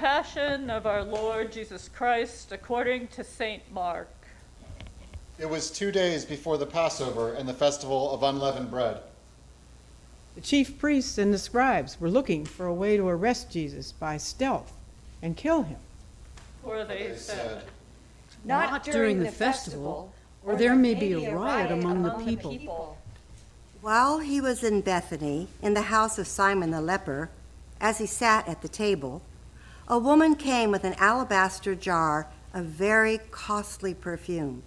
Passion of our Lord Jesus Christ according to St. Mark. It was 2 days before the Passover and the festival of unleavened bread. The chief priests and the scribes were looking for a way to arrest Jesus by stealth and kill him. For they said, Not during the festival, or there may be a riot among the people. While he was in Bethany, in the house of Simon the leper, as he sat at the table, a woman came with an alabaster jar of very costly perfume,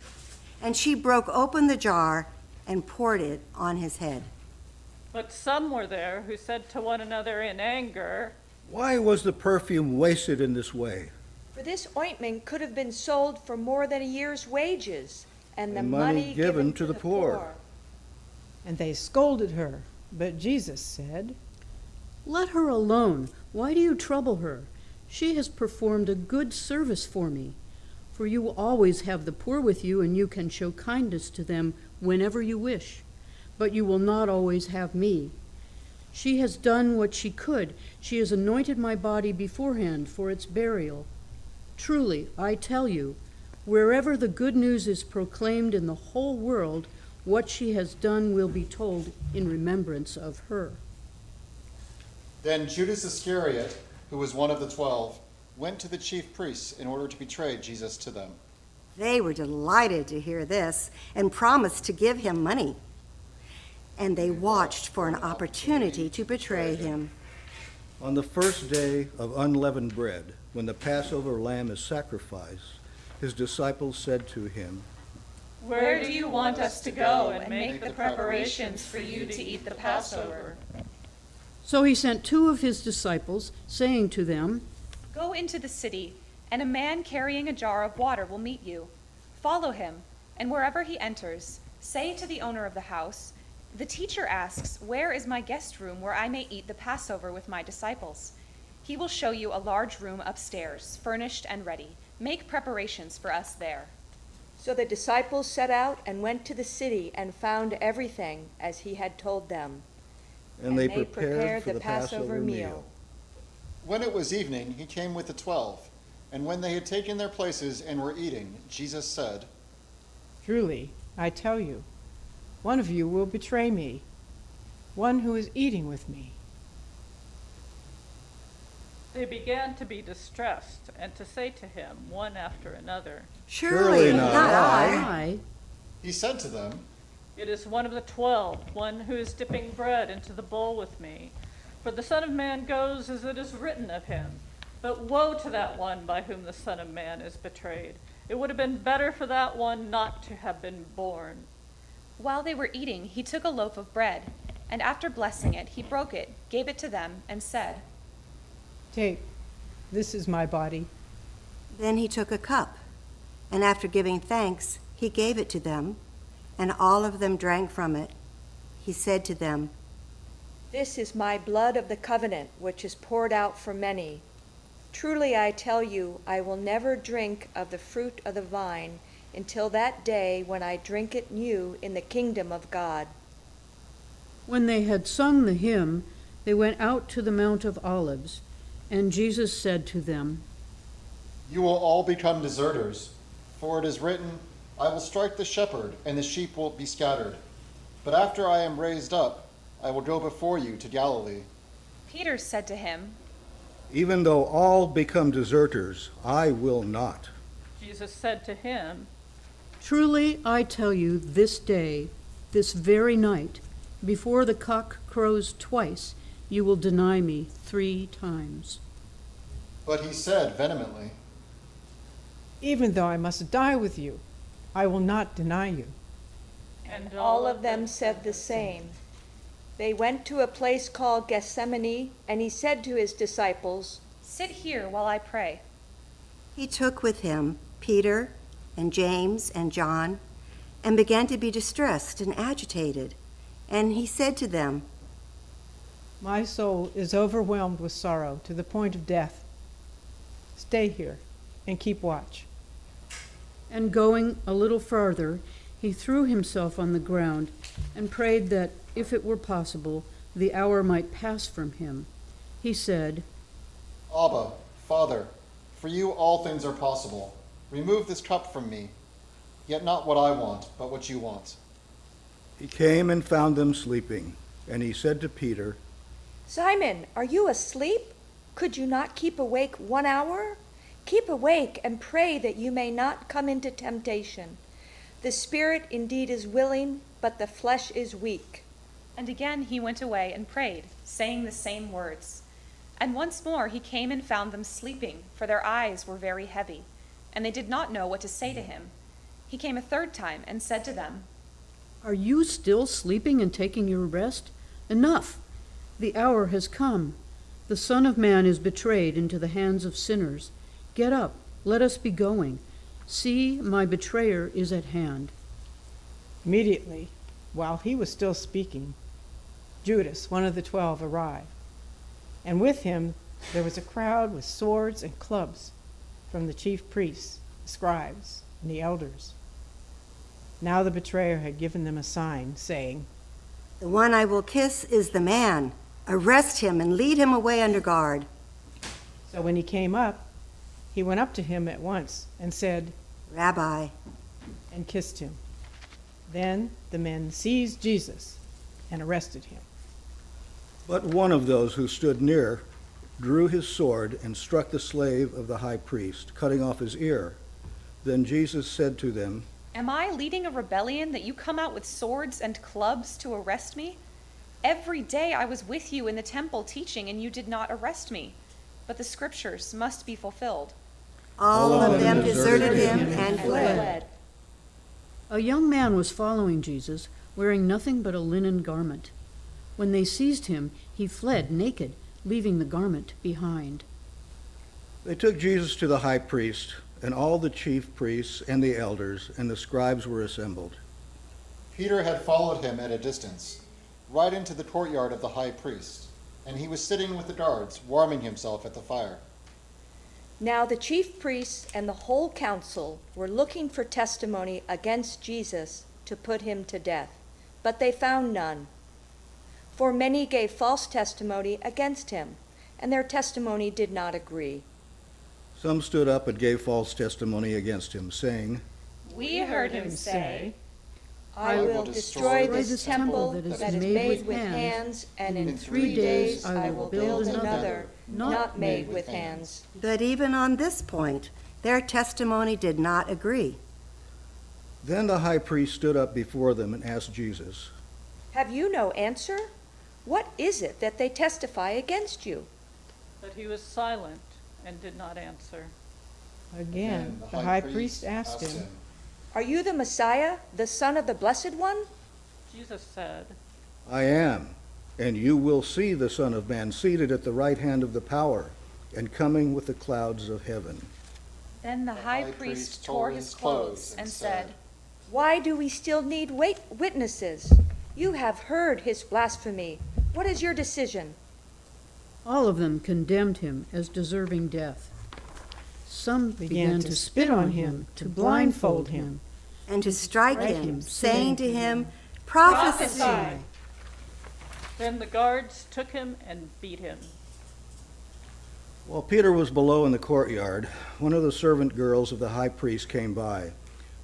and she broke open the jar and poured it on his head. but some were there who said to one another in anger, Why was the perfume wasted in this way? For this ointment could have been sold for more than a year's wages, and the And money given to the poor. And they scolded her, but Jesus said, Let her alone. Why do you trouble her? She has performed a good service for me. For you will always have the poor with you, and you can show kindness to them whenever you wish. But you will not always have me. She has done what she could. She has anointed my body beforehand for its burial. Truly, I tell you, wherever the good news is proclaimed in the whole world, what she has done will be told in remembrance of her. Then Judas Iscariot, who was one of the 12, went to the chief priests in order to betray Jesus to them. They were delighted to hear this and promised to give him money. And they watched for an opportunity to betray him. On the first day of unleavened bread, when the Passover lamb is sacrificed, his disciples said to him, Where do you want us to go and make the preparations for you to eat the Passover? So he sent 2 of his disciples, saying to them, Go into the city, and a man carrying a jar of water will meet you. Follow him, and wherever he enters, say to the owner of the house, The teacher asks, Where is my guest room where I may eat the Passover with my disciples? He will show you a large room upstairs, furnished and ready. Make preparations for us there. So the disciples set out and went to the city and found everything as he had told them. and they prepared for the Passover meal. When it was evening, he came with the 12, and when they had taken their places and were eating, Jesus said, Truly, I tell you, one of you will betray me, one who is eating with me. They began to be distressed and to say to him one after another, Surely not I. I. He said to them, It is one of the 12, one who is dipping bread into the bowl with me. For the Son of Man goes as it is written of him. But woe to that one by whom the Son of Man is betrayed. It would have been better for that one not to have been born. While they were eating, he took a loaf of bread, and after blessing it, he broke it, gave it to them, and said, Take, this is my body. Then he took a cup, and after giving thanks, he gave it to them, and all of them drank from it. He said to them, This is my blood of the covenant, which is poured out for many. Truly I tell you, I will never drink of the fruit of the vine until that day when I drink it new in the kingdom of God. When they had sung the hymn, they went out to the Mount of Olives, and Jesus said to them, You will all become deserters, for it is written, I will strike the shepherd, and the sheep will be scattered. But after I am raised up, I will go before you to Galilee. Peter said to him, Even though all become deserters, I will not. Jesus said to him, Truly I tell you, this day, this very night, before the cock crows twice, you will deny me 3 times. But he said vehemently, Even though I must die with you, I will not deny you. and All of them said the same. They went to a place called Gethsemane, and he said to his disciples, Sit here while I pray. He took with him Peter and James and John, and began to be distressed and agitated. And he said to them, My soul is overwhelmed with sorrow to the point of death. Stay here and keep watch. And going a little farther, he threw himself on the ground and prayed that, if it were possible, the hour might pass from him. He said, Abba, Father, for you all things are possible. Remove this cup from me, yet not what I want, but what you want. He came and found them sleeping, and he said to Peter, Simon, are you asleep? Could you not keep awake 1 hour? Keep awake and pray that you may not come into temptation. The spirit indeed is willing, but the flesh is weak. And again he went away and prayed, saying the same words. And once more he came and found them sleeping, for their eyes were very heavy, and they did not know what to say to him. He came a third time and said to them, Are you still sleeping and taking your rest? Enough! The hour has come. The Son of Man is betrayed into the hands of sinners. Get up, let us be going. See, my betrayer is at hand. Immediately, while he was still speaking, Judas, one of the 12, arrived. And with him there was a crowd with swords and clubs from the chief priests, the scribes, and the elders. Now the betrayer had given them a sign, saying, The one I will kiss is the man. Arrest him and lead him away under guard. So when he came up, he went up to him at once and said, Rabbi. and kissed him. Then the men seized Jesus and arrested him. But one of those who stood near drew his sword and struck the slave of the high priest, cutting off his ear. Then Jesus said to them, Am I leading a rebellion that you come out with swords and clubs to arrest me? Every day I was with you in the temple teaching, and you did not arrest me. But the scriptures must be fulfilled. All of them deserted him and fled. A young man was following Jesus, wearing nothing but a linen garment. When they seized him, he fled naked, leaving the garment behind. They took Jesus to the high priest, and all the chief priests and the elders and the scribes were assembled. Peter had followed him at a distance, right into the courtyard of the high priest, and he was sitting with the guards, warming himself at the fire. Now the chief priests and the whole council were looking for testimony against Jesus to put him to death, but they found none. For many gave false testimony against him, and their testimony did not agree. Some stood up and gave false testimony against him, saying, We heard him say, I will destroy this temple that is made with hands, and in 3 days I will build another, not made with hands. But even on this point, their testimony did not agree. Then the high priest stood up before them and asked Jesus, Have you no answer? What is it that they testify against you? But he was silent and did not answer. Again, the high priest asked him, Are you the Messiah, the Son of the Blessed One? Jesus said, I am, and you will see the Son of Man seated at the right hand of the power, and coming with the clouds of heaven. Then the high priest tore his clothes and said, Why do we still need witnesses? You have heard his blasphemy. What is your decision? All of them condemned him as deserving death. Some began to spit on him, to blindfold him, And to strike him, saying to him, Prophesy! Then the guards took him and beat him. While Peter was below in the courtyard, one of the servant girls of the high priest came by.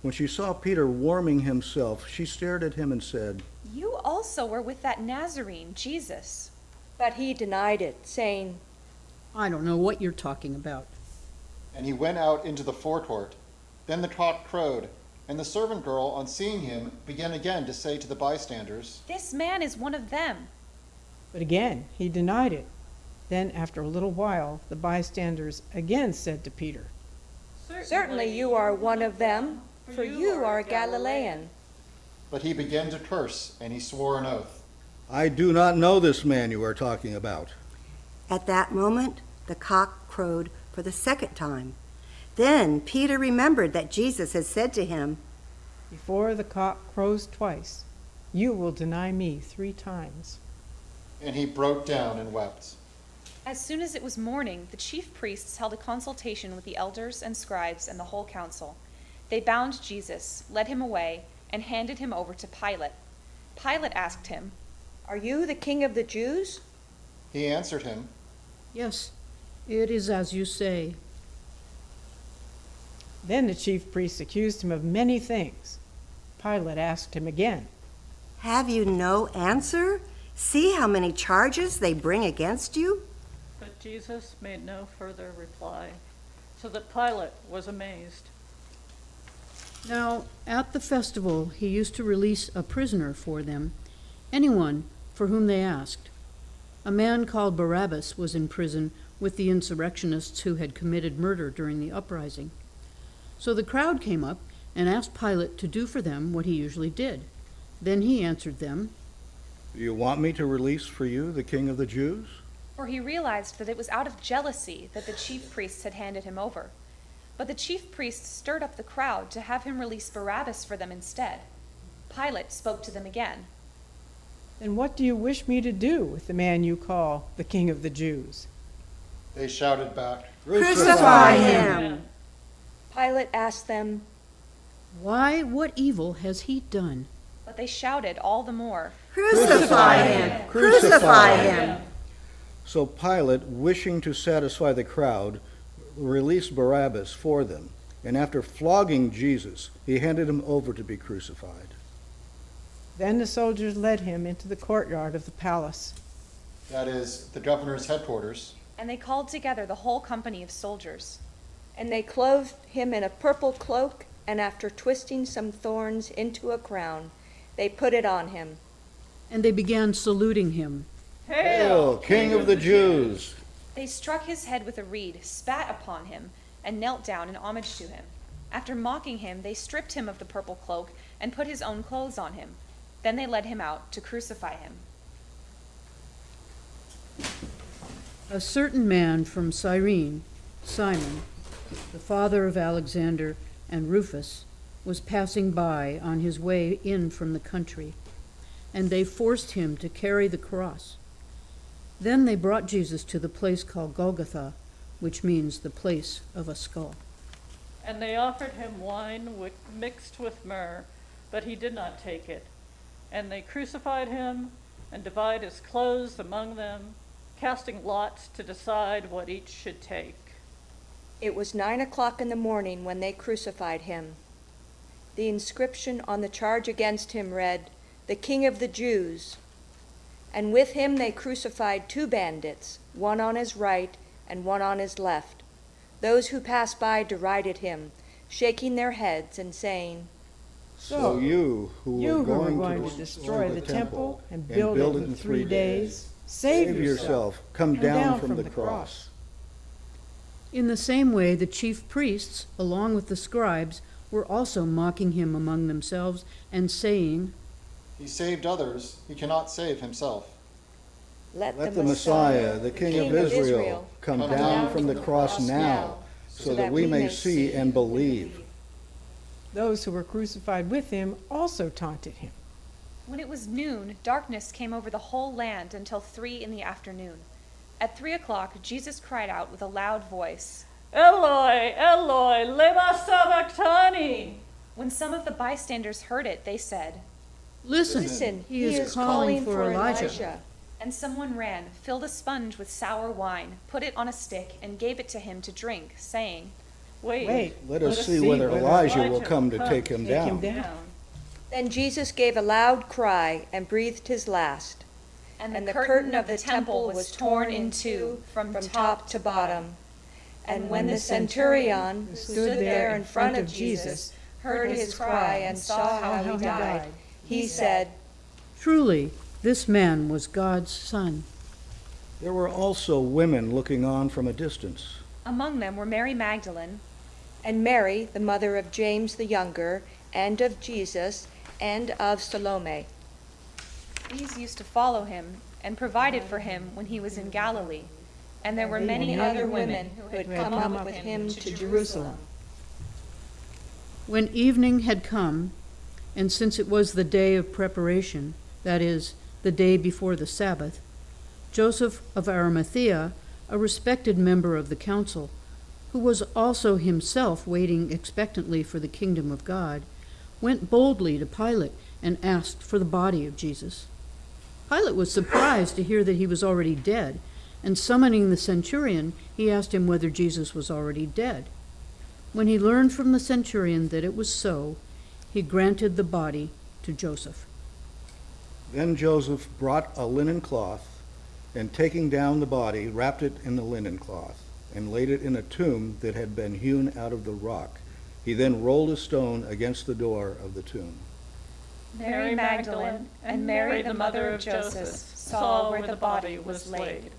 When she saw Peter warming himself, she stared at him and said, You also were with that Nazarene, Jesus. But he denied it, saying, I don't know what you're talking about. And he went out into the forecourt. Then the cock crowed, and the servant girl, on seeing him, began again to say to the bystanders, This man is one of them. but again he denied it. Then after a little while, the bystanders again said to Peter, Certainly you are one of them, for you are a Galilean. But he began to curse, and he swore an oath. I do not know this man you are talking about. At that moment, the cock crowed for the second time. Then Peter remembered that Jesus had said to him, Before the cock crows twice, you will deny me 3 times. And he broke down and wept. As soon as it was morning, the chief priests held a consultation with the elders and scribes and the whole council. They bound Jesus, led him away, and handed him over to Pilate. Pilate asked him, Are you the king of the Jews? He answered him, Yes, It is as you say. Then the chief priests accused him of many things. Pilate asked him again, Have you no answer? See how many charges they bring against you? But Jesus made no further reply, so that Pilate was amazed. Now, at the festival, he used to release a prisoner for them, anyone for whom they asked. A man called Barabbas was in prison with the insurrectionists who had committed murder during the uprising. So the crowd came up and asked Pilate to do for them what he usually did. Then he answered them, Do you want me to release for you the King of the Jews? For he realized that it was out of jealousy that the chief priests had handed him over. But the chief priests stirred up the crowd to have him release Barabbas for them instead. Pilate spoke to them again. Then what do you wish me to do with the man you call the King of the Jews? They shouted back, Crucify him! Pilate asked them, Why, what evil has he done? But they shouted all the more. Crucify him! Crucify him! So Pilate, wishing to satisfy the crowd, released Barabbas for them, and after flogging Jesus, he handed him over to be crucified. Then the soldiers led him into the courtyard of the palace. that is, the governor's headquarters. And they called together the whole company of soldiers. and they clothed him in a purple cloak, and after twisting some thorns into a crown, they put it on him. And they began saluting him. Hail, King of the Jews! They struck his head with a reed, spat upon him, and knelt down in homage to him. After mocking him, they stripped him of the purple cloak and put his own clothes on him. Then they led him out to crucify him. A certain man from Cyrene, Simon, the father of Alexander and Rufus, was passing by on his way in from the country, and they forced him to carry the cross. Then they brought Jesus to the place called Golgotha, which means the place of a skull. And they offered him wine mixed with myrrh, but he did not take it. And they crucified him and divided his clothes among them, casting lots to decide what each should take. It was 9 o'clock in the morning when they crucified him. The inscription on the charge against him read, "The King of the Jews." And with him they crucified 2 bandits, one on his right and one on his left. Those who passed by derided him, shaking their heads and saying, So you who You were who going, to destroy the temple and build build it it in 3 days, save yourself, come down from the cross. In the same way, the chief priests, along with the scribes, were also mocking him among themselves and saying, He saved others, he cannot save himself. Let Let the Messiah, the King of Israel, come down from the cross now, so that we may see and believe. Those who were crucified with him also taunted him. When it was noon, darkness came over the whole land until 3 in the afternoon. At 3 o'clock, Jesus cried out with a loud voice. Eloi, Eloi, lema sabachthani. When some of the bystanders heard it, they said, Listen, he is calling for Elijah. And someone ran, filled a sponge with sour wine, put it on a stick, and gave it to him to drink, saying, Wait, Let us see whether Elijah will come to take him down. Then Jesus gave a loud cry and breathed his last. And the curtain of the temple was torn in two from top to bottom. And when the centurion who stood there in front of Jesus heard his cry and saw how he died, he said, Truly, this man was God's son. There were also women looking on from a distance. Among them were Mary Magdalene, and Mary, the mother of James the younger, and of Jesus, and of Salome. These used to follow him and provided for him when he was in Galilee. And there were many other women who had come up with him to Jerusalem. When evening had come, and since it was the day of preparation, that is, the day before the Sabbath, Joseph of Arimathea, a respected member of the council, who was also himself waiting expectantly for the kingdom of God, went boldly to Pilate and asked for the body of Jesus. Pilate was surprised to hear that he was already dead, And summoning the centurion, he asked him whether Jesus was already dead. When he learned from the centurion that it was so, he granted the body to Joseph. Then Joseph brought a linen cloth, and taking down the body, wrapped it in the linen cloth, and laid it in a tomb that had been hewn out of the rock. He then rolled a stone against the door of the tomb. Mary Magdalene and Mary, the mother of Joseph, saw where the body was laid.